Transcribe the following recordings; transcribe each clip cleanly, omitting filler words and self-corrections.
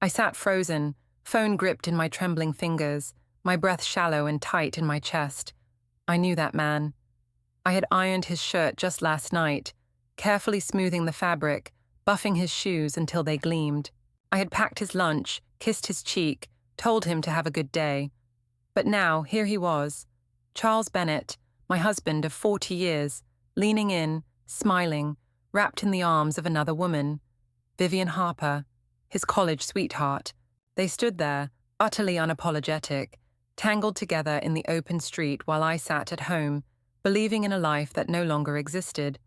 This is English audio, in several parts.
I sat frozen, phone gripped in my trembling fingers, my breath shallow and tight in my chest. I knew that man. I had ironed his shirt just last night, carefully smoothing the fabric, buffing his shoes until they gleamed. I had packed his lunch, kissed his cheek, told him to have a good day. But now, here he was, Charles Bennett, my husband of 40 years, leaning in, smiling, wrapped in the arms of another woman, Vivian Harper, his college sweetheart. They stood there, utterly unapologetic, tangled together in the open street while I sat at home, believing in a life that no longer existed.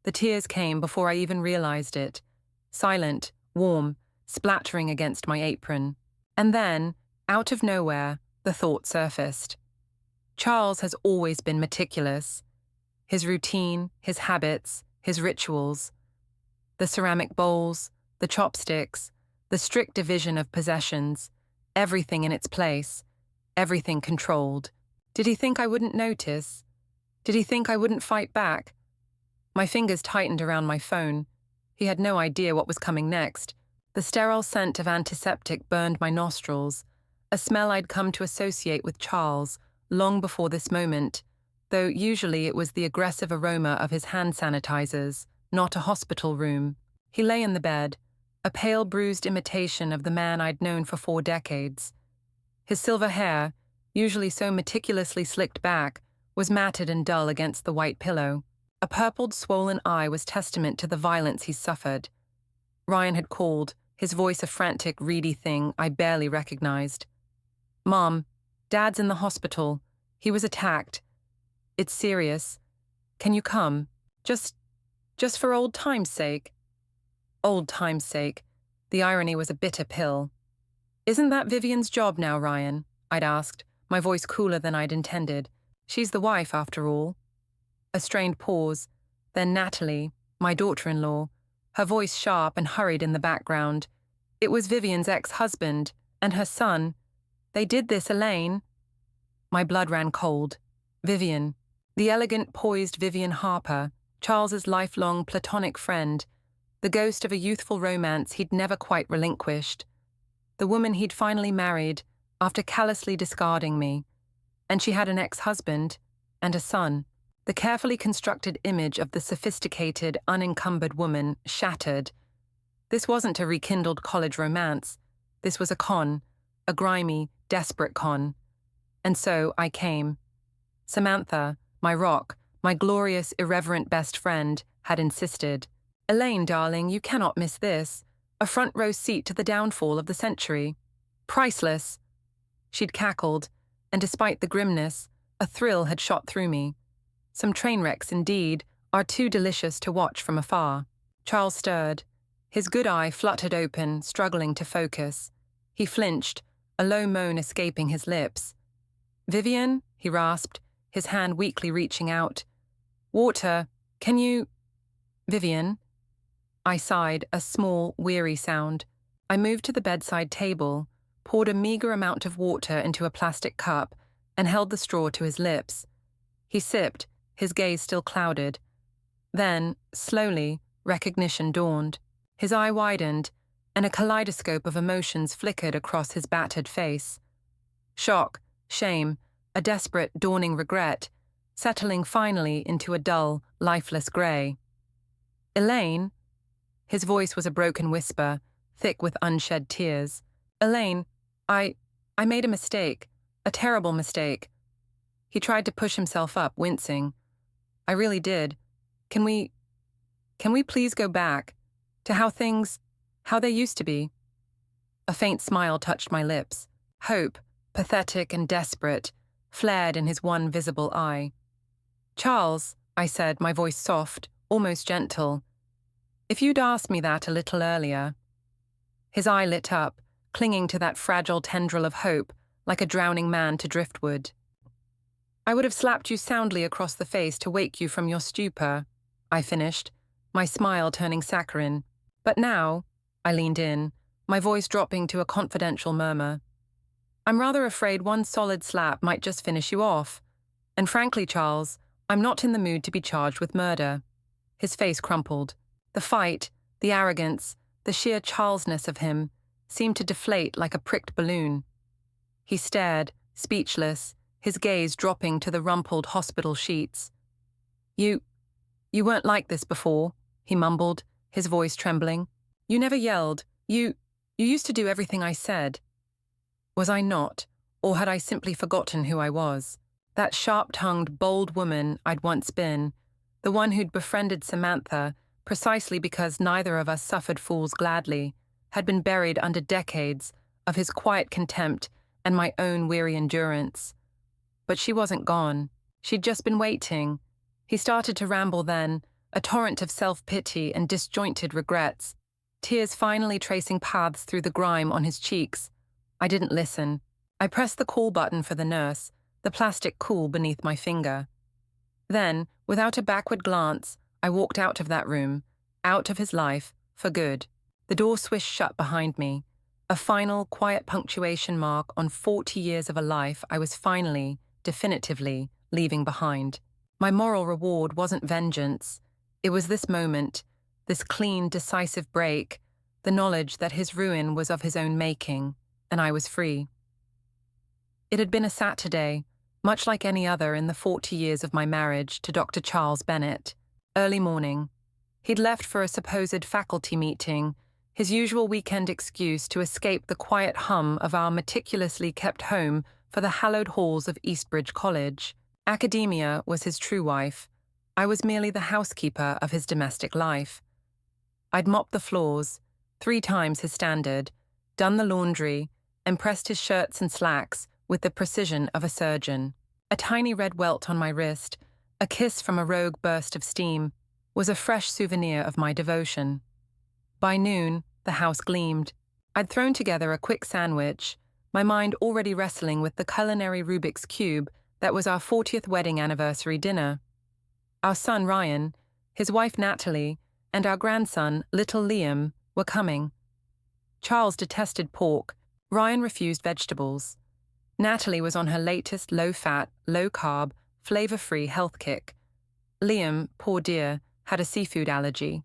The tears came before I even realized it, silent, warm, splattering against my apron. And then, out of nowhere, the thought surfaced. Charles has always been meticulous. His routine, his habits, his rituals. The ceramic bowls, the chopsticks, the strict division of possessions, everything in its place, everything controlled. Did he think I wouldn't notice? Did he think I wouldn't fight back? My fingers tightened around my phone. He had no idea what was coming next. The sterile scent of antiseptic burned my nostrils, a smell I'd come to associate with Charles long before this moment, though usually it was the aggressive aroma of his hand sanitizers, not a hospital room. He lay in the bed, a pale, bruised imitation of the man I'd known for 4 decades. His silver hair, usually so meticulously slicked back, was matted and dull against the white pillow. A purpled, swollen eye was testament to the violence he suffered. Ryan had called, his voice a frantic, reedy thing I barely recognized. "Mom, Dad's in the hospital. He was attacked. It's serious. Can you come? Just for old time's sake." Old time's sake. The irony was a bitter pill. "Isn't that Vivian's job now, Ryan?" I'd asked, my voice cooler than I'd intended. "She's the wife, after all." A strained pause, then Natalie, my daughter-in-law, her voice sharp and hurried in the background. It was Vivian's ex-husband and her son. "They did this, Elaine." My blood ran cold. Vivian, the elegant, poised Vivian Harper, Charles's lifelong platonic friend, the ghost of a youthful romance he'd never quite relinquished. The woman he'd finally married after callously discarding me. And she had an ex-husband and a son. The carefully constructed image of the sophisticated, unencumbered woman shattered. This wasn't a rekindled college romance. This was a con, a grimy, desperate con. And so I came. Samantha, my rock, my glorious, irreverent best friend, had insisted. "Elaine, darling, you cannot miss this. A front-row seat to the downfall of the century. Priceless." She'd cackled, and despite the grimness, a thrill had shot through me. Some train wrecks, indeed, are too delicious to watch from afar. Charles stirred. His good eye fluttered open, struggling to focus. He flinched, a low moan escaping his lips. "Vivian," he rasped, his hand weakly reaching out. "Water, can you—" "Vivian?" I sighed, a small, weary sound. I moved to the bedside table, poured a meager amount of water into a plastic cup, and held the straw to his lips. He sipped, his gaze still clouded. Then, slowly, recognition dawned. His eye widened, and a kaleidoscope of emotions flickered across his battered face. Shock, shame, a desperate, dawning regret, settling finally into a dull, lifeless grey. "Elaine?" His voice was a broken whisper, thick with unshed tears. "Elaine, I made a mistake, a terrible mistake." He tried to push himself up, wincing. "I really did. Can we please go back to how they used to be?" A faint smile touched my lips. Hope, pathetic and desperate, flared in his one visible eye. "Charles," I said, my voice soft, almost gentle, "if you'd asked me that a little earlier." His eye lit up, clinging to that fragile tendril of hope, like a drowning man to driftwood. "I would have slapped you soundly across the face to wake you from your stupor," I finished, my smile turning saccharine. "But now," I leaned in, my voice dropping to a confidential murmur, "I'm rather afraid one solid slap might just finish you off. And frankly, Charles, I'm not in the mood to be charged with murder." His face crumpled. The fight, the arrogance, the sheer Charlesness of him, seemed to deflate like a pricked balloon. He stared, speechless, his gaze dropping to the rumpled hospital sheets. You weren't like this before," he mumbled, his voice trembling. "You never yelled. You used to do everything I said." Was I not, or had I simply forgotten who I was? That sharp-tongued, bold woman I'd once been, the one who'd befriended Samantha precisely because neither of us suffered fools gladly, had been buried under decades of his quiet contempt and my own weary endurance. But she wasn't gone. She'd just been waiting. He started to ramble then, a torrent of self-pity and disjointed regrets, tears finally tracing paths through the grime on his cheeks. I didn't listen. I pressed the call button for the nurse, the plastic cool beneath my finger. Then, without a backward glance, I walked out of that room, out of his life, for good. The door swished shut behind me, a final, quiet punctuation mark on 40 years of a life I was finally, definitively, leaving behind. My moral reward wasn't vengeance. It was this moment, this clean, decisive break, the knowledge that his ruin was of his own making, and I was free. It had been a Saturday, much like any other in the 40 years of my marriage to Dr. Charles Bennett. Early morning. He'd left for a supposed faculty meeting, his usual weekend excuse to escape the quiet hum of our meticulously kept home for the hallowed halls of Eastbridge College. Academia was his true wife. I was merely the housekeeper of his domestic life. I'd mopped the floors, 3 times his standard, done the laundry, and pressed his shirts and slacks with the precision of a surgeon. A tiny red welt on my wrist, a kiss from a rogue burst of steam, was a fresh souvenir of my devotion. By noon, the house gleamed. I'd thrown together a quick sandwich, my mind already wrestling with the culinary Rubik's Cube that was our 40th wedding anniversary dinner. Our son Ryan, his wife Natalie, and our grandson, little Liam, were coming. Charles detested pork. Ryan refused vegetables. Natalie was on her latest low-fat, low-carb, flavor-free health kick. Liam, poor dear, had a seafood allergy.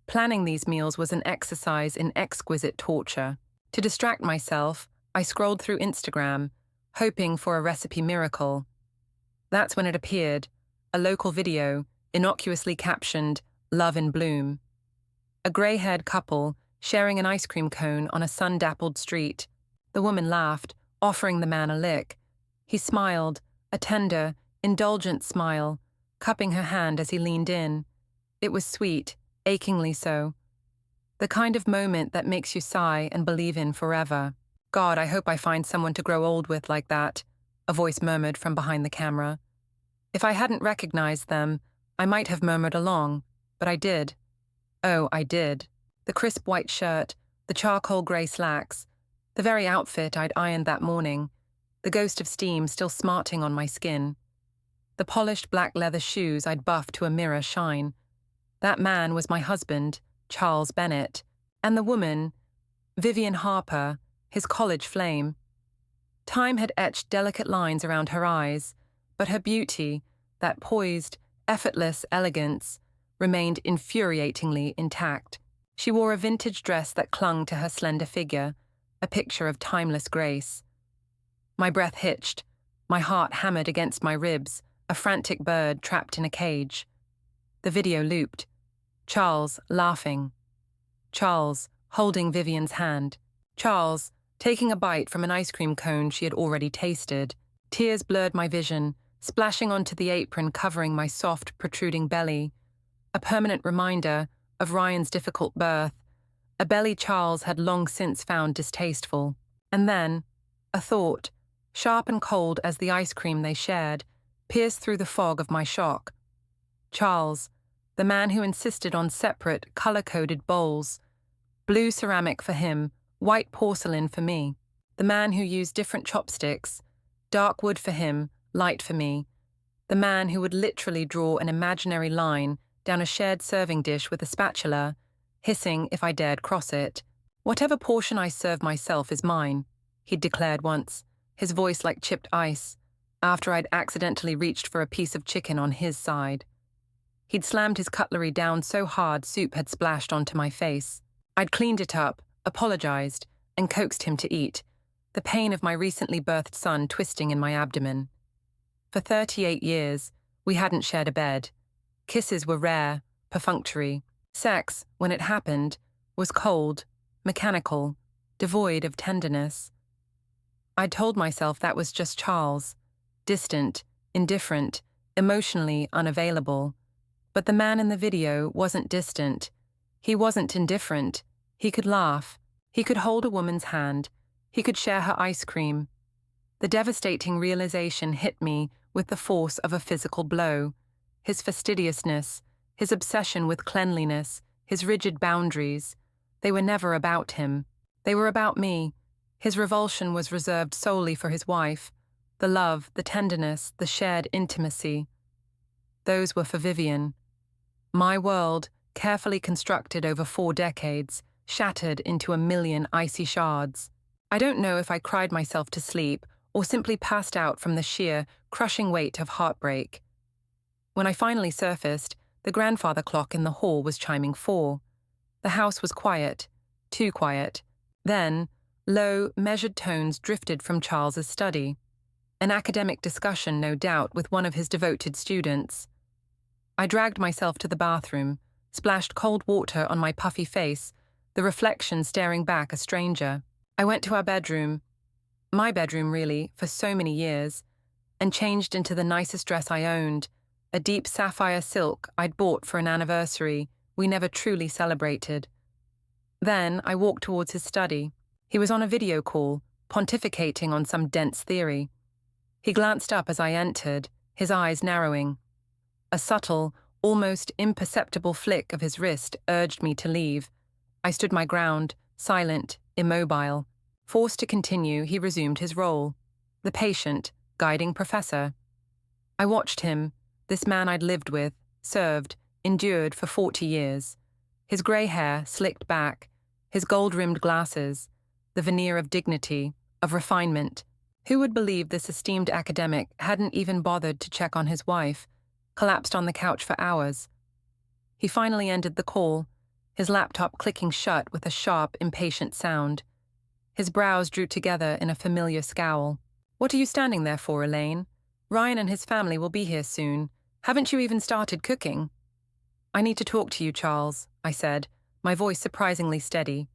Planning these meals was an exercise in exquisite torture. To distract myself, I scrolled through Instagram, hoping for a recipe miracle. That's when it appeared, a local video, innocuously captioned, "Love in Bloom." A grey-haired couple sharing an ice cream cone on a sun-dappled street. The woman laughed, offering the man a lick. He smiled, a tender, indulgent smile, cupping her hand as he leaned in. It was sweet, achingly so. The kind of moment that makes you sigh and believe in forever. "God, I hope I find someone to grow old with like that," a voice murmured from behind the camera. If I hadn't recognized them, I might have murmured along, but I did. Oh, I did. The crisp white shirt, the charcoal grey slacks, the very outfit I'd ironed that morning, the ghost of steam still smarting on my skin. The polished black leather shoes I'd buffed to a mirror shine. That man was my husband, Charles Bennett, and the woman, Vivian Harper, his college flame. Time had etched delicate lines around her eyes, but her beauty, that poised, effortless elegance, remained infuriatingly intact. She wore a vintage dress that clung to her slender figure, a picture of timeless grace. My breath hitched, my heart hammered against my ribs, a frantic bird trapped in a cage. The video looped. Charles, laughing. Charles, holding Vivian's hand. Charles, taking a bite from an ice cream cone she had already tasted. Tears blurred my vision, splashing onto the apron covering my soft, protruding belly. A permanent reminder of Ryan's difficult birth, a belly Charles had long since found distasteful. And then, a thought, sharp and cold as the ice cream they shared, pierced through the fog of my shock. Charles, the man who insisted on separate, color-coded bowls. Blue ceramic for him, white porcelain for me. The man who used different chopsticks. Dark wood for him, light for me. The man who would literally draw an imaginary line down a shared serving dish with a spatula, hissing if I dared cross it. "Whatever portion I serve myself is mine," he'd declared once, his voice like chipped ice, after I'd accidentally reached for a piece of chicken on his side. He'd slammed his cutlery down so hard soup had splashed onto my face. I'd cleaned it up, apologized, and coaxed him to eat, the pain of my recently birthed son twisting in my abdomen. For 38 years, we hadn't shared a bed. Kisses were rare, perfunctory. Sex, when it happened, was cold, mechanical, devoid of tenderness. I'd told myself that was just Charles, distant, indifferent, emotionally unavailable. But the man in the video wasn't distant. He wasn't indifferent. He could laugh. He could hold a woman's hand. He could share her ice cream. The devastating realization hit me with the force of a physical blow. His fastidiousness, his obsession with cleanliness, his rigid boundaries, they were never about him. They were about me. His revulsion was reserved solely for his wife. The love, the tenderness, the shared intimacy. Those were for Vivian. My world, carefully constructed over 4 decades, shattered into a million icy shards. I don't know if I cried myself to sleep or simply passed out from the sheer, crushing weight of heartbreak. When I finally surfaced, the grandfather clock in the hall was chiming 4. The house was quiet, too quiet. Then, low, measured tones drifted from Charles's study. An academic discussion, no doubt, with one of his devoted students. I dragged myself to the bathroom, splashed cold water on my puffy face, the reflection staring back a stranger. I went to our bedroom, my bedroom really, for so many years, and changed into the nicest dress I owned, a deep sapphire silk I'd bought for an anniversary we never truly celebrated. Then I walked towards his study. He was on a video call, pontificating on some dense theory. He glanced up as I entered, his eyes narrowing. A subtle, almost imperceptible flick of his wrist urged me to leave. I stood my ground, silent, immobile. Forced to continue, he resumed his role. The patient, guiding professor. I watched him, this man I'd lived with, served, endured for 40 years. His grey hair slicked back, his gold-rimmed glasses, the veneer of dignity, of refinement. Who would believe this esteemed academic hadn't even bothered to check on his wife, collapsed on the couch for hours? He finally ended the call, his laptop clicking shut with a sharp, impatient sound. His brows drew together in a familiar scowl. "What are you standing there for, Elaine? Ryan and his family will be here soon. Haven't you even started cooking?" "I need to talk to you, Charles," I said, my voice surprisingly steady.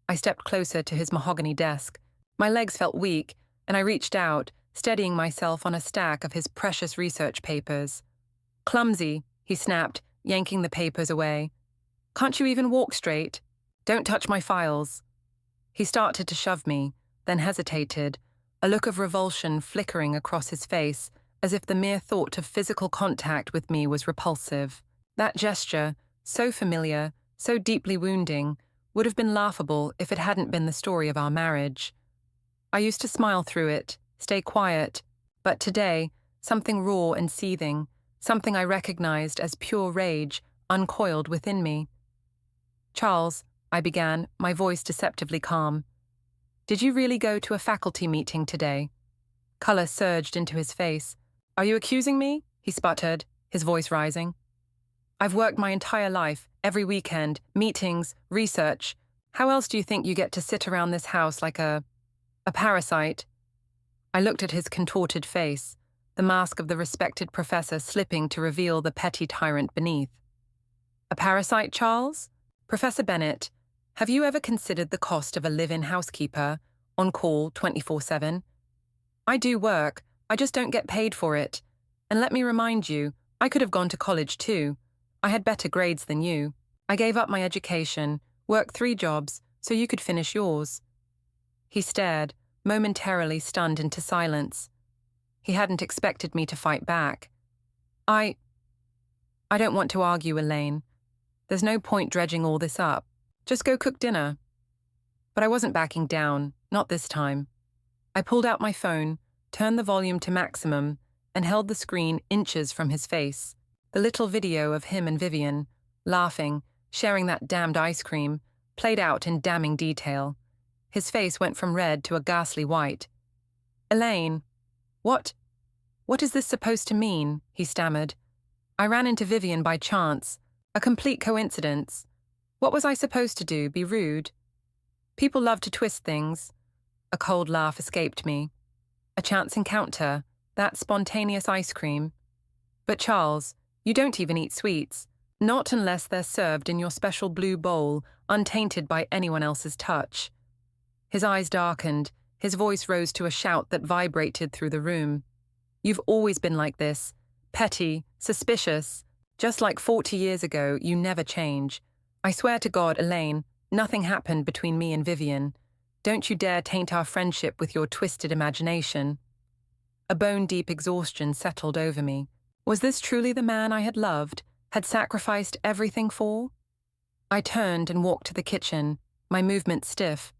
I stepped closer to his mahogany desk. My legs felt weak, and I reached out, steadying myself on a stack of his precious research papers. "Clumsy," he snapped, yanking the papers away. "Can't you even walk straight? Don't touch my files." He started to shove me, then hesitated, a look of revulsion flickering across his face, as if the mere thought of physical contact with me was repulsive. That gesture, so familiar, so deeply wounding, would have been laughable if it hadn't been the story of our marriage. I used to smile through it, stay quiet, but today, something raw and seething, something I recognized as pure rage, uncoiled within me. "Charles," I began, my voice deceptively calm. "Did you really go to a faculty meeting today?" Color surged into his face. "Are you accusing me?" he sputtered, his voice rising. "I've worked my entire life, every weekend, meetings, research. How else do you think you get to sit around this house like a parasite?" I looked at his contorted face, the mask of the respected professor slipping to reveal the petty tyrant beneath. "A parasite, Charles? Professor Bennett, have you ever considered the cost of a live-in housekeeper, on call 24/7? I do work, I just don't get paid for it. And let me remind you, I could have gone to college too. I had better grades than you. I gave up my education, worked 3 jobs, so you could finish yours." He stared, momentarily stunned into silence. He hadn't expected me to fight back. I don't want to argue, Elaine. There's no point dredging all this up. Just go cook dinner." But I wasn't backing down, not this time. I pulled out my phone, turned the volume to maximum, and held the screen inches from his face. The little video of him and Vivian, laughing, sharing that damned ice cream, played out in damning detail. His face went from red to a ghastly white. "Elaine, what is this supposed to mean?" he stammered. "I ran into Vivian by chance, a complete coincidence. What was I supposed to do, be rude?" People love to twist things. A cold laugh escaped me. A chance encounter, that spontaneous ice cream. But Charles, you don't even eat sweets. Not unless they're served in your special blue bowl, untainted by anyone else's touch. His eyes darkened, his voice rose to a shout that vibrated through the room. You've always been like this. Petty, suspicious. Just like 40 years ago, you never change. I swear to God, Elaine, nothing happened between me and Vivian. Don't you dare taint our friendship with your twisted imagination. A bone-deep exhaustion settled over me. Was this truly the man I had loved, had sacrificed everything for? I turned and walked to the kitchen, my movements stiff.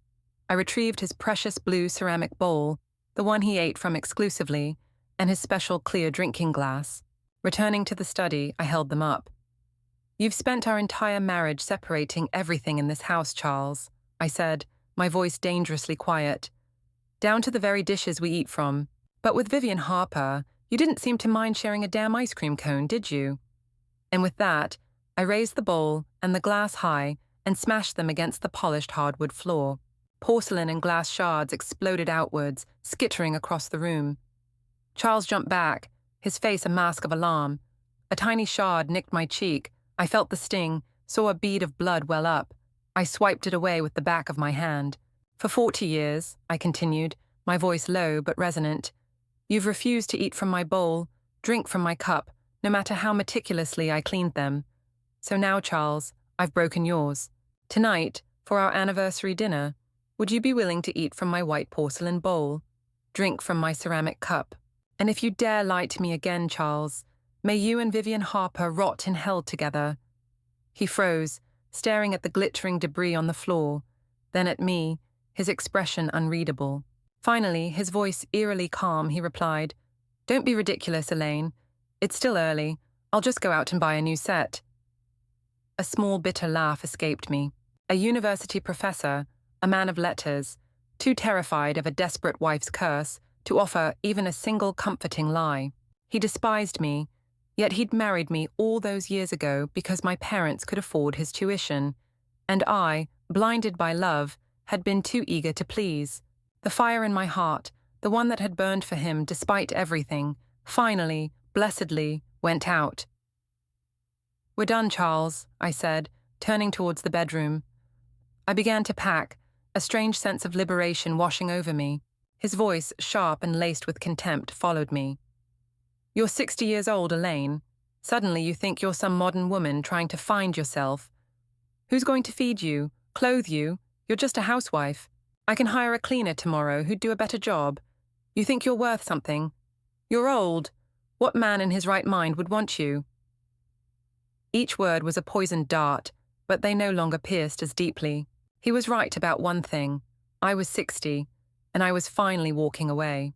I retrieved his precious blue ceramic bowl, the one he ate from exclusively, and his special clear drinking glass. Returning to the study, I held them up. You've spent our entire marriage separating everything in this house, Charles, I said, my voice dangerously quiet. Down to the very dishes we eat from. But with Vivian Harper, you didn't seem to mind sharing a damn ice cream cone, did you? And with that, I raised the bowl and the glass high and smashed them against the polished hardwood floor. Porcelain and glass shards exploded outwards, skittering across the room. Charles jumped back, his face a mask of alarm. A tiny shard nicked my cheek. I felt the sting, saw a bead of blood well up. I swiped it away with the back of my hand. For 40 years, I continued, my voice low but resonant, you've refused to eat from my bowl, drink from my cup, no matter how meticulously I cleaned them. So now, Charles, I've broken yours. Tonight, for our anniversary dinner, would you be willing to eat from my white porcelain bowl, drink from my ceramic cup? And if you dare lie to me again, Charles, may you and Vivian Harper rot in hell together. He froze, staring at the glittering debris on the floor, then at me, his expression unreadable. Finally, his voice eerily calm, he replied, Don't be ridiculous, Elaine. It's still early. I'll just go out and buy a new set. A small bitter laugh escaped me. A university professor, a man of letters, too terrified of a desperate wife's curse to offer even a single comforting lie. He despised me, yet he'd married me all those years ago because my parents could afford his tuition, and I, blinded by love, had been too eager to please. The fire in my heart, the one that had burned for him despite everything, finally, blessedly, went out. We're done, Charles, I said, turning towards the bedroom. I began to pack, a strange sense of liberation washing over me. His voice, sharp and laced with contempt, followed me. You're 60 years old, Elaine. Suddenly you think you're some modern woman trying to find yourself. Who's going to feed you, clothe you? You're just a housewife. I can hire a cleaner tomorrow who'd do a better job. You think you're worth something. You're old. What man in his right mind would want you? Each word was a poisoned dart, but they no longer pierced as deeply. He was right about one thing. I was 60, and I was finally walking away.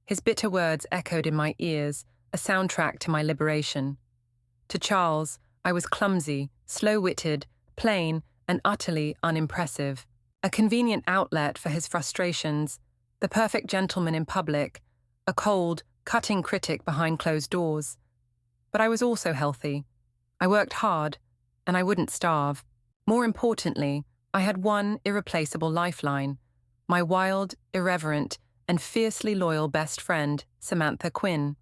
His bitter words echoed in my ears, a soundtrack to my liberation. To Charles, I was clumsy, slow-witted, plain, and utterly unimpressive. A convenient outlet for his frustrations, the perfect gentleman in public, a cold, cutting critic behind closed doors. But I was also healthy. I worked hard, and I wouldn't starve. More importantly, I had one irreplaceable lifeline, my wild, irreverent, and fiercely loyal best friend, Samantha Quinn.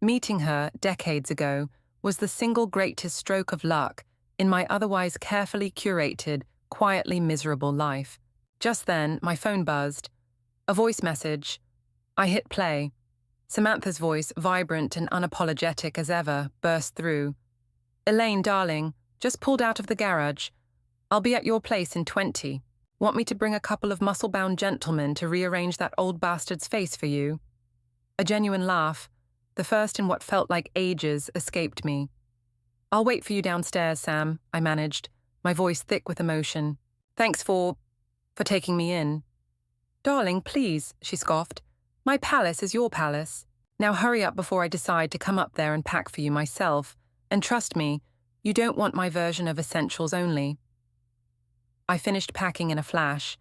Meeting her, decades ago, was the single greatest stroke of luck in my otherwise carefully curated, quietly miserable life. Just then, my phone buzzed. A voice message. I hit play. Samantha's voice, vibrant and unapologetic as ever, burst through. Elaine, darling, just pulled out of the garage. I'll be at your place in 20. Want me to bring a couple of muscle-bound gentlemen to rearrange that old bastard's face for you? A genuine laugh, the first in what felt like ages, escaped me. I'll wait for you downstairs, Sam, I managed, my voice thick with emotion. Thanks for taking me in. Darling, please, she scoffed. My palace is your palace. Now hurry up before I decide to come up there and pack for you myself. And trust me, you don't want my version of essentials only. I finished packing in a flash,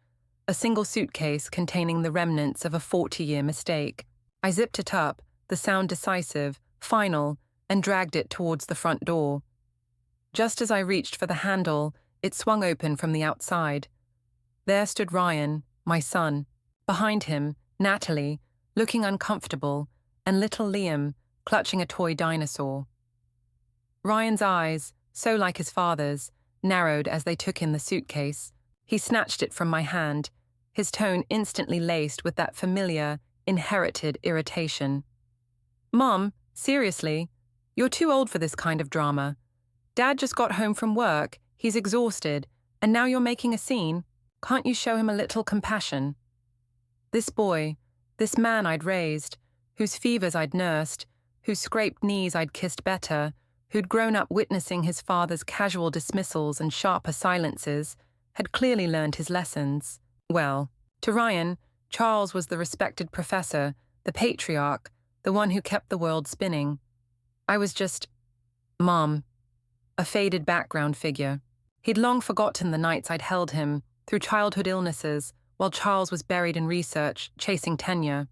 a single suitcase containing the remnants of a 40-year mistake. I zipped it up, the sound decisive, final, and dragged it towards the front door. Just as I reached for the handle, it swung open from the outside. There stood Ryan, my son. Behind him, Natalie, looking uncomfortable, and little Liam, clutching a toy dinosaur. Ryan's eyes, so like his father's, narrowed as they took in the suitcase. He snatched it from my hand, his tone instantly laced with that familiar, inherited irritation. "Mom, seriously, you're too old for this kind of drama. Dad just got home from work, he's exhausted, and now you're making a scene. Can't you show him a little compassion?" This boy, this man I'd raised, whose fevers I'd nursed, whose scraped knees I'd kissed better, who'd grown up witnessing his father's casual dismissals and sharper silences, had clearly learned his lessons. Well, to Ryan, Charles was the respected professor, the patriarch, the one who kept the world spinning. I was just Mom, a faded background figure. He'd long forgotten the nights I'd held him, through childhood illnesses, while Charles was buried in research, chasing tenure.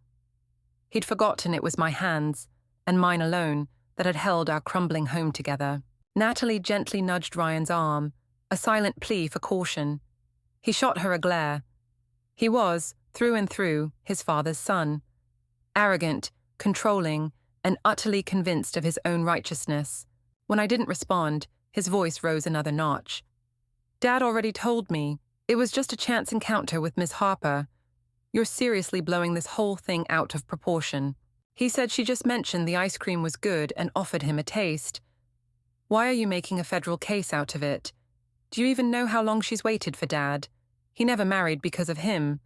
He'd forgotten it was my hands, and mine alone, that had held our crumbling home together. Natalie gently nudged Ryan's arm, a silent plea for caution. He shot her a glare. He was, through and through, his father's son. Arrogant, controlling, and utterly convinced of his own righteousness. When I didn't respond, his voice rose another notch. "Dad already told me. It was just a chance encounter with Miss Harper. You're seriously blowing this whole thing out of proportion. He said she just mentioned the ice cream was good and offered him a taste. Why are you making a federal case out of it? Do you even know how long she's waited for Dad? He never married because of him.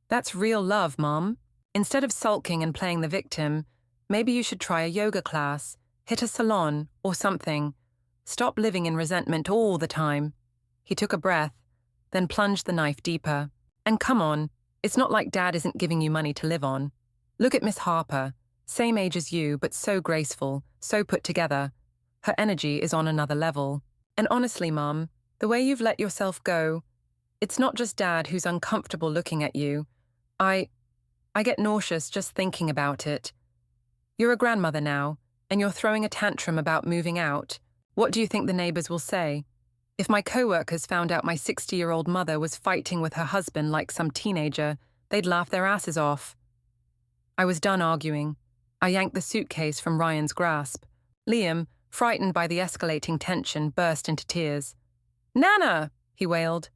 That's real love, Mom. Instead of sulking and playing the victim, maybe you should try a yoga class, hit a salon, or something. Stop living in resentment all the time." He took a breath, then plunged the knife deeper. "And come on, it's not like Dad isn't giving you money to live on. Look at Miss Harper, same age as you, but so graceful, so put together. Her energy is on another level. And honestly, Mom, the way you've let yourself go, it's not just Dad who's uncomfortable looking at you. I get nauseous just thinking about it. You're a grandmother now, and you're throwing a tantrum about moving out. What do you think the neighbors will say? If my co-workers found out my 60-year-old mother was fighting with her husband like some teenager, they'd laugh their asses off." I was done arguing. I yanked the suitcase from Ryan's grasp. Liam, frightened by the escalating tension, burst into tears. "Nana!" he wailed.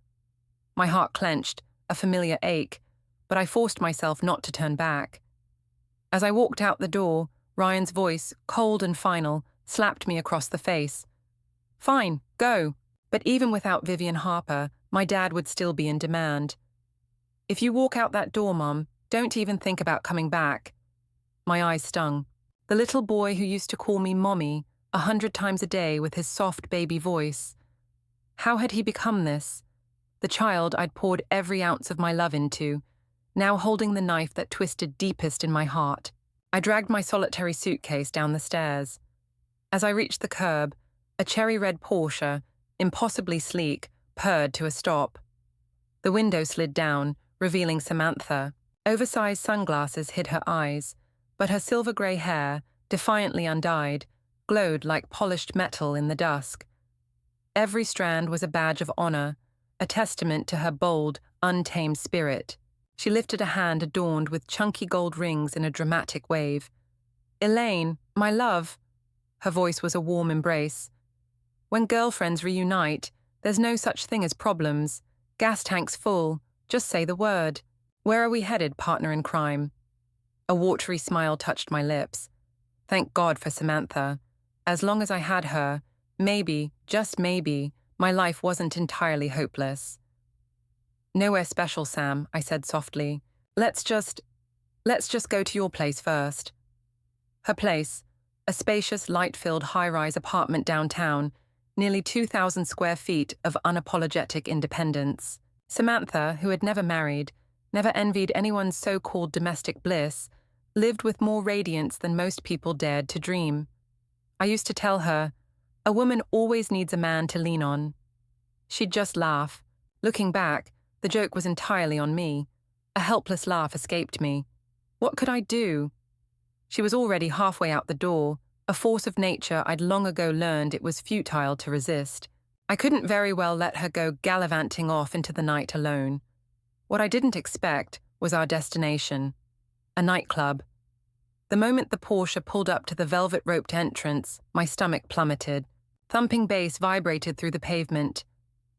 My heart clenched, a familiar ache, but I forced myself not to turn back. As I walked out the door, Ryan's voice, cold and final, slapped me across the face. "Fine, go." But even without Vivian Harper, my dad would still be in demand. "If you walk out that door, Mom, don't even think about coming back." My eyes stung. The little boy who used to call me Mommy 100 times a day with his soft baby voice. How had he become this? The child I'd poured every ounce of my love into, now holding the knife that twisted deepest in my heart. I dragged my solitary suitcase down the stairs. As I reached the curb, a cherry-red Porsche, impossibly sleek, purred to a stop. The window slid down, revealing Samantha. Oversized sunglasses hid her eyes, but her silver-grey hair, defiantly undyed, glowed like polished metal in the dusk. Every strand was a badge of honor, a testament to her bold, untamed spirit. She lifted a hand adorned with chunky gold rings in a dramatic wave. "Elaine, my love." Her voice was a warm embrace. "When girlfriends reunite, there's no such thing as problems. Gas tank's full. Just say the word. Where are we headed, partner in crime?" A watery smile touched my lips. Thank God for Samantha. As long as I had her, maybe, just maybe, my life wasn't entirely hopeless. "Nowhere special, Sam," I said softly. Let's just go to your place first." Her place, a spacious, light-filled, high-rise apartment downtown, nearly 2,000 square feet of unapologetic independence. Samantha, who had never married, never envied anyone's so-called domestic bliss, lived with more radiance than most people dared to dream. I used to tell her, a woman always needs a man to lean on. She'd just laugh. Looking back, the joke was entirely on me. A helpless laugh escaped me. What could I do? She was already halfway out the door, a force of nature I'd long ago learned it was futile to resist. I couldn't very well let her go gallivanting off into the night alone. What I didn't expect was our destination, a nightclub. The moment the Porsche pulled up to the velvet-roped entrance, my stomach plummeted. Thumping bass vibrated through the pavement.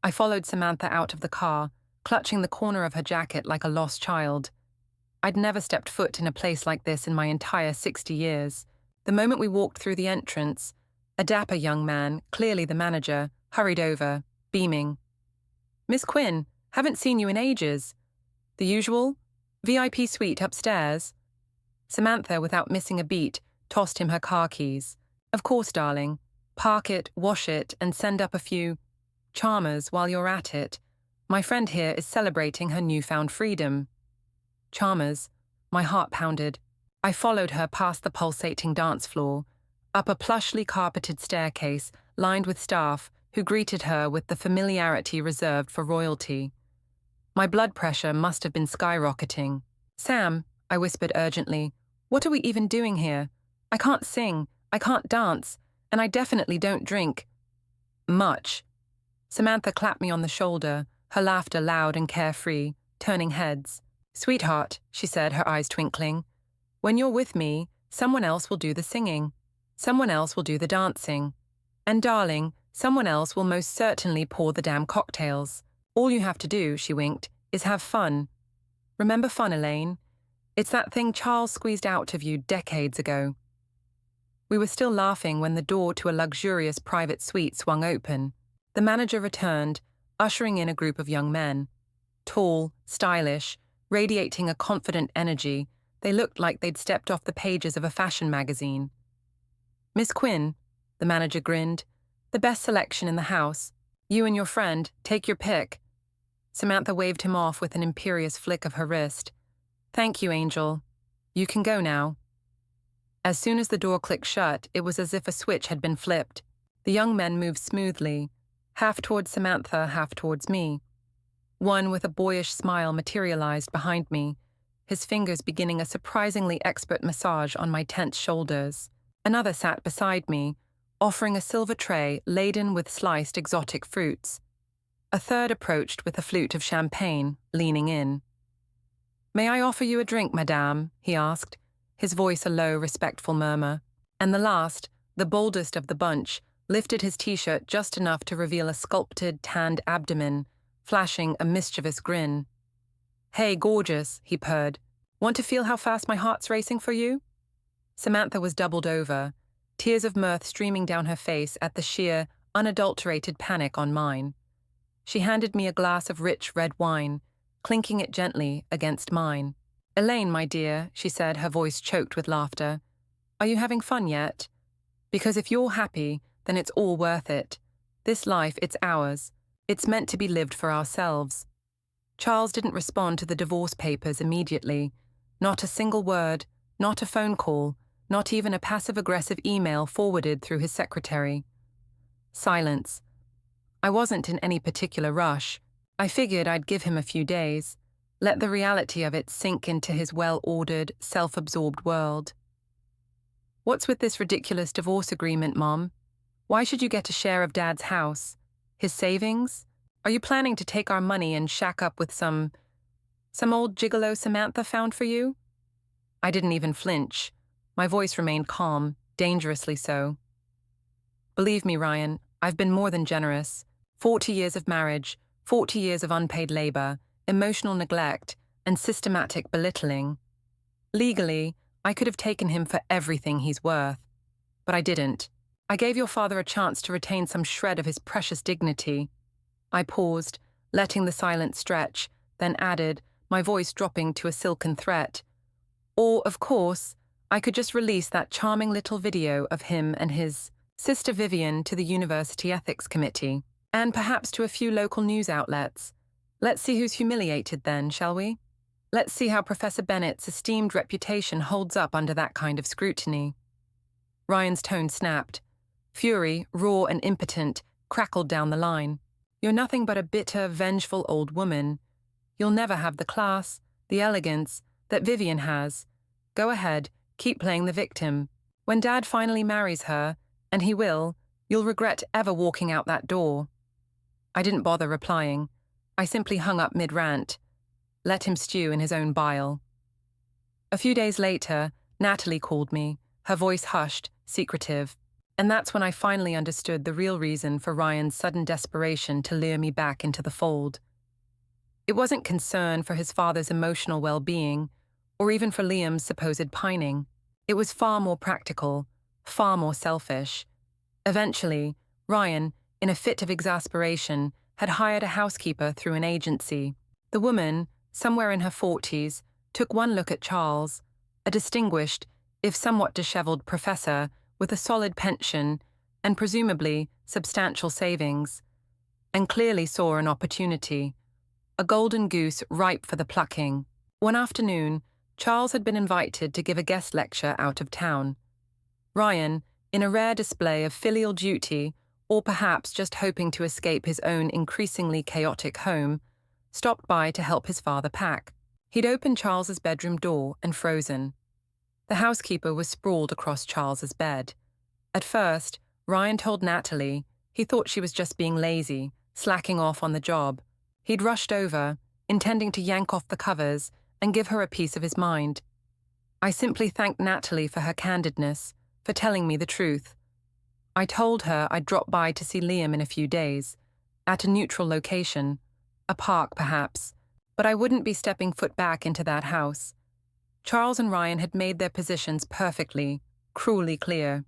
I followed Samantha out of the car, clutching the corner of her jacket like a lost child. I'd never stepped foot in a place like this in my entire 60 years. The moment we walked through the entrance, a dapper young man, clearly the manager, hurried over, beaming. "Miss Quinn, haven't seen you in ages. The usual? VIP suite upstairs." Samantha, without missing a beat, tossed him her car keys. "Of course, darling. Park it, wash it, and send up a few charmers while you're at it. My friend here is celebrating her newfound freedom." Charmers. My heart pounded. I followed her past the pulsating dance floor, up a plushly carpeted staircase lined with staff who greeted her with the familiarity reserved for royalty. My blood pressure must have been skyrocketing. "Sam," I whispered urgently, "what are we even doing here? I can't sing, I can't dance, and I definitely don't drink much." Samantha clapped me on the shoulder, her laughter loud and carefree, turning heads. "Sweetheart," she said, her eyes twinkling, "when you're with me, someone else will do the singing. Someone else will do the dancing. And darling, someone else will most certainly pour the damn cocktails. All you have to do," she winked, "is have fun. Remember fun, Elaine? It's that thing Charles squeezed out of you decades ago." We were still laughing when the door to a luxurious private suite swung open. The manager returned, ushering in a group of young men. Tall, stylish, radiating a confident energy, they looked like they'd stepped off the pages of a fashion magazine. "Miss Quinn," the manager grinned, "the best selection in the house. You and your friend, take your pick." Samantha waved him off with an imperious flick of her wrist. "Thank you, Angel. You can go now." As soon as the door clicked shut, it was as if a switch had been flipped. The young men moved smoothly, half towards Samantha, half towards me. One with a boyish smile materialized behind me, his fingers beginning a surprisingly expert massage on my tense shoulders. Another sat beside me, offering a silver tray laden with sliced exotic fruits. A third approached with a flute of champagne, leaning in. "May I offer you a drink, madame?" he asked, his voice a low, respectful murmur. And the last, the boldest of the bunch, lifted his t-shirt just enough to reveal a sculpted, tanned abdomen, flashing a mischievous grin. "Hey, gorgeous," he purred. "Want to feel how fast my heart's racing for you?" Samantha was doubled over, tears of mirth streaming down her face at the sheer, unadulterated panic on mine. She handed me a glass of rich red wine, clinking it gently against mine. "Elaine, my dear," she said, her voice choked with laughter, "are you having fun yet? Because if you're happy, then it's all worth it. This life, it's ours. It's meant to be lived for ourselves." Charles didn't respond to the divorce papers immediately. Not a single word, not a phone call, not even a passive-aggressive email forwarded through his secretary. Silence. I wasn't in any particular rush. I figured I'd give him a few days, let the reality of it sink into his well-ordered, self-absorbed world. "What's with this ridiculous divorce agreement, Mom? Why should you get a share of Dad's house? His savings? Are you planning to take our money and shack up with some old gigolo Samantha found for you?" I didn't even flinch. My voice remained calm, dangerously so. "Believe me, Ryan, I've been more than generous. 40 years of marriage, 40 years of unpaid labor, emotional neglect, and systematic belittling. Legally, I could have taken him for everything he's worth. But I didn't. I gave your father a chance to retain some shred of his precious dignity." I paused, letting the silence stretch, then added, my voice dropping to a silken threat. "Or, of course, I could just release that charming little video of him and his sister Vivian to the University Ethics Committee, and perhaps to a few local news outlets. Let's see who's humiliated then, shall we? Let's see how Professor Bennett's esteemed reputation holds up under that kind of scrutiny." Ryan's tone snapped. Fury, raw and impotent, crackled down the line. "You're nothing but a bitter, vengeful old woman. You'll never have the class, the elegance, that Vivian has. Go ahead, keep playing the victim. When Dad finally marries her, and he will, you'll regret ever walking out that door." I didn't bother replying. I simply hung up mid-rant. let him stew in his own bile. A few days later, Natalie called me, her voice hushed, secretive, and that's when I finally understood the real reason for Ryan's sudden desperation to lure me back into the fold. It wasn't concern for his father's emotional well-being, or even for Liam's supposed pining. It was far more practical, far more selfish. Eventually, Ryan, in a fit of exasperation, had hired a housekeeper through an agency. The woman, somewhere in her 40s, took one look at Charles, a distinguished, if somewhat disheveled professor with a solid pension and presumably substantial savings, and clearly saw an opportunity, a golden goose ripe for the plucking. One afternoon, Charles had been invited to give a guest lecture out of town. Ryan, in a rare display of filial duty, or perhaps just hoping to escape his own increasingly chaotic home, stopped by to help his father pack. He'd opened Charles's bedroom door and frozen. The housekeeper was sprawled across Charles's bed. At first, Ryan told Natalie he thought she was just being lazy, slacking off on the job. He'd rushed over, intending to yank off the covers and give her a piece of his mind. I simply thanked Natalie for her candidness, for telling me the truth. I told her I'd drop by to see Liam in a few days, at a neutral location, a park perhaps, but I wouldn't be stepping foot back into that house. Charles and Ryan had made their positions perfectly, cruelly clear.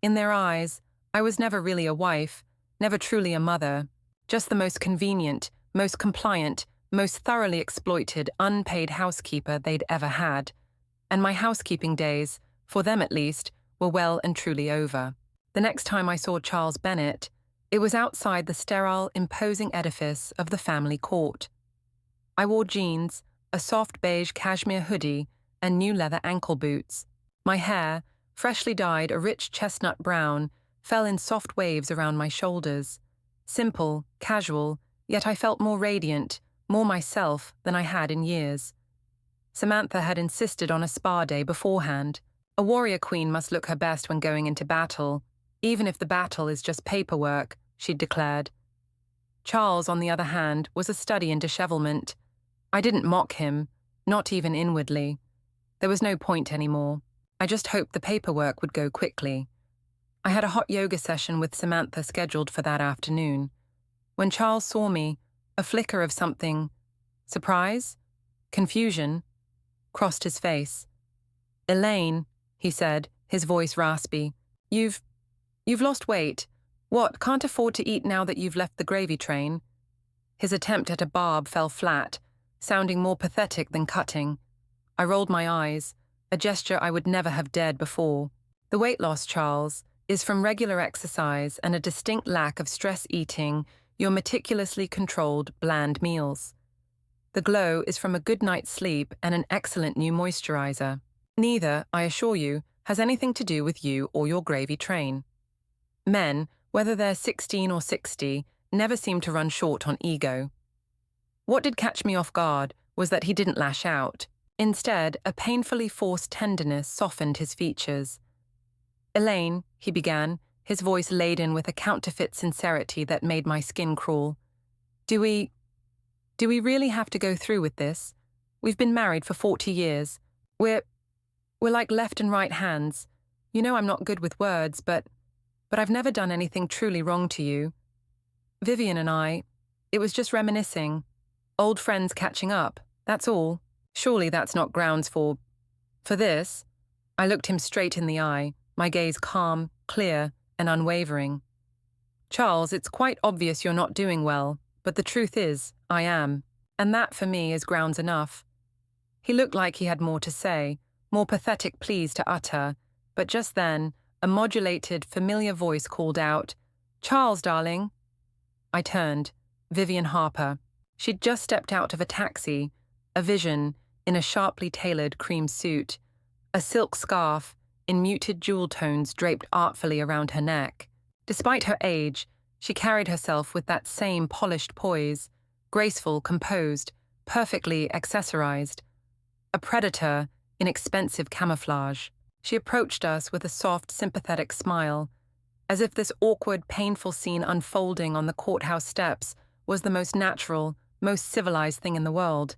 In their eyes, I was never really a wife, never truly a mother, just the most convenient, most compliant, most thoroughly exploited, unpaid housekeeper they'd ever had. And my housekeeping days, for them at least, were well and truly over. The next time I saw Charles Bennett, it was outside the sterile, imposing edifice of the family court. I wore jeans, a soft beige cashmere hoodie, and new leather ankle boots. My hair, freshly dyed a rich chestnut brown, fell in soft waves around my shoulders. Simple, casual, yet I felt more radiant, more myself than I had in years. Samantha had insisted on a spa day beforehand. A warrior queen must look her best when going into battle, even if the battle is just paperwork, she'd declared. Charles, on the other hand, was a study in dishevelment. I didn't mock him, not even inwardly. There was no point anymore. I just hoped the paperwork would go quickly. I had a hot yoga session with Samantha scheduled for that afternoon. When Charles saw me, a flicker of something, surprise, confusion, crossed his face. "Elaine," he said, his voice raspy, You've lost weight. What, can't afford to eat now that you've left the gravy train?" His attempt at a barb fell flat, sounding more pathetic than cutting. I rolled my eyes, a gesture I would never have dared before. "The weight loss, Charles, is from regular exercise and a distinct lack of stress eating your meticulously controlled, bland meals. The glow is from a good night's sleep and an excellent new moisturizer. Neither, I assure you, has anything to do with you or your gravy train." Men, whether they're 16 or 60, never seem to run short on ego. What did catch me off guard was that he didn't lash out. Instead, a painfully forced tenderness softened his features. "Elaine," he began, his voice laden with a counterfeit sincerity that made my skin crawl. Do we really have to go through with this? We've been married for 40 years. We're like left and right hands. You know I'm not good with words, but I've never done anything truly wrong to you. Vivian and I, it was just reminiscing. Old friends catching up, that's all. Surely that's not grounds for this." I looked him straight in the eye, my gaze calm, clear, and unwavering. "Charles, it's quite obvious you're not doing well, but the truth is, I am. And that, for me, is grounds enough." He looked like he had more to say, more pathetic pleas to utter, but just then, a modulated, familiar voice called out, "Charles, darling." I turned. Vivian Harper. She'd just stepped out of a taxi, a vision, in a sharply tailored cream suit, a silk scarf, in muted jewel tones draped artfully around her neck. Despite her age, she carried herself with that same polished poise, graceful, composed, perfectly accessorized. A predator in expensive camouflage. She approached us with a soft, sympathetic smile, as if this awkward, painful scene unfolding on the courthouse steps was the most natural, most civilized thing in the world.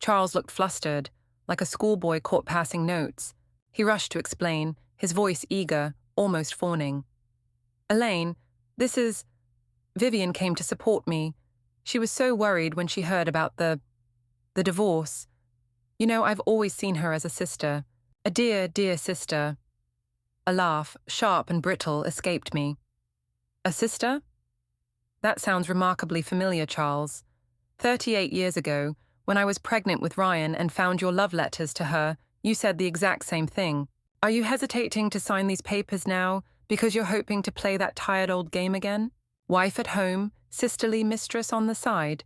Charles looked flustered, like a schoolboy caught passing notes. He rushed to explain, his voice eager, almost fawning. Elaine, this is... Vivian came to support me. She was so worried when she heard about the divorce. You know, I've always seen her as a sister. A dear, dear sister. A laugh, sharp and brittle, escaped me. A sister? That sounds remarkably familiar, Charles. 38 years ago, when I was pregnant with Ryan and found your love letters to her, you said the exact same thing. Are you hesitating to sign these papers now because you're hoping to play that tired old game again? Wife at home, sisterly mistress on the side.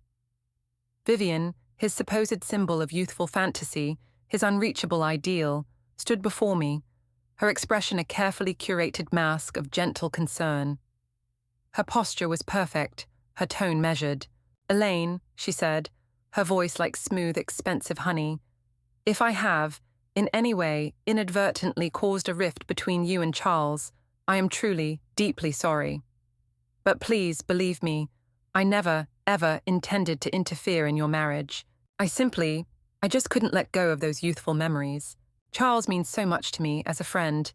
Vivian, his supposed symbol of youthful fantasy, his unreachable ideal, stood before me, her expression a carefully curated mask of gentle concern. Her posture was perfect, her tone measured. Elaine, she said, her voice like smooth, expensive honey, if I have, in any way, inadvertently caused a rift between you and Charles, I am truly, deeply sorry. But please, believe me, I never, ever intended to interfere in your marriage. I just couldn't let go of those youthful memories. Charles means so much to me as a friend.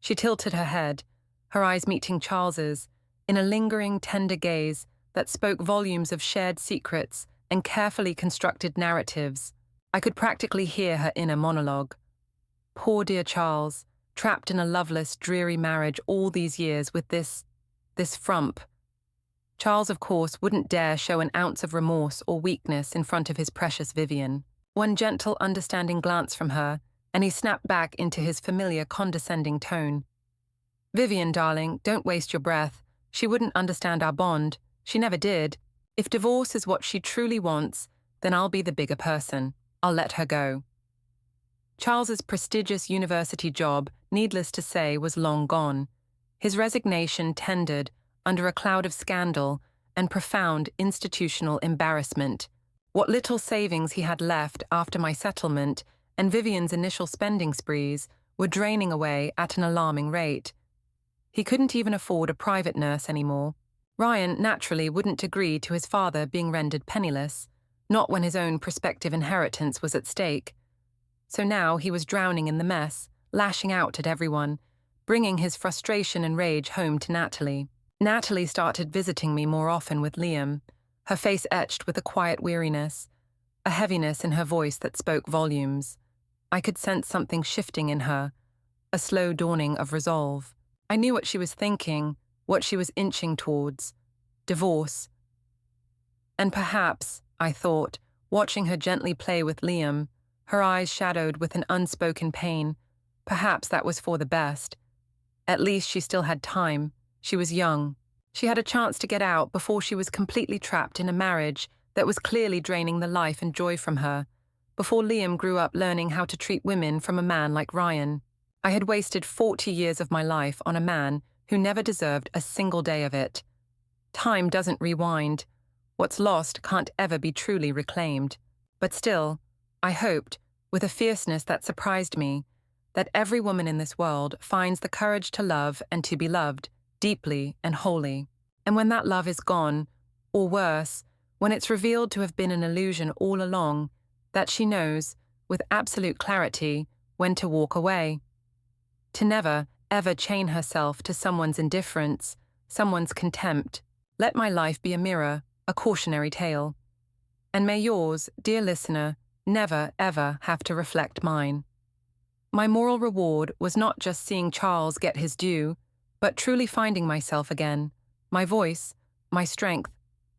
She tilted her head, her eyes meeting Charles's, in a lingering, tender gaze that spoke volumes of shared secrets and carefully constructed narratives. I could practically hear her inner monologue. Poor dear Charles, trapped in a loveless, dreary marriage all these years with this frump. Charles, of course, wouldn't dare show an ounce of remorse or weakness in front of his precious Vivian. One gentle, understanding glance from her, and he snapped back into his familiar, condescending tone. Vivian, darling, don't waste your breath. She wouldn't understand our bond. She never did. If divorce is what she truly wants, then I'll be the bigger person. I'll let her go. Charles's prestigious university job, needless to say, was long gone. His resignation tendered under a cloud of scandal and profound institutional embarrassment. What little savings he had left after my settlement and Vivian's initial spending sprees were draining away at an alarming rate. He couldn't even afford a private nurse anymore. Ryan naturally wouldn't agree to his father being rendered penniless, not when his own prospective inheritance was at stake. So now he was drowning in the mess, lashing out at everyone, bringing his frustration and rage home to Natalie. Natalie started visiting me more often with Liam, her face etched with a quiet weariness, a heaviness in her voice that spoke volumes. I could sense something shifting in her, a slow dawning of resolve. I knew what she was thinking, what she was inching towards. Divorce. And perhaps, I thought, watching her gently play with Liam, her eyes shadowed with an unspoken pain, perhaps that was for the best. At least she still had time. She was young. She had a chance to get out before she was completely trapped in a marriage that was clearly draining the life and joy from her, before Liam grew up learning how to treat women from a man like Ryan. I had wasted 40 years of my life on a man who never deserved a single day of it. Time doesn't rewind. What's lost can't ever be truly reclaimed. But still, I hoped, with a fierceness that surprised me, that every woman in this world finds the courage to love and to be loved, deeply and wholly. And when that love is gone, or worse, when it's revealed to have been an illusion all along, that she knows, with absolute clarity, when to walk away. To never, ever chain herself to someone's indifference, someone's contempt. Let my life be a mirror, a cautionary tale. And may yours, dear listener, never, ever have to reflect mine. My moral reward was not just seeing Charles get his due, but truly finding myself again, my voice, my strength,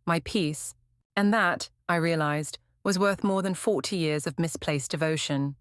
my peace. And that, I realized, was worth more than 40 years of misplaced devotion.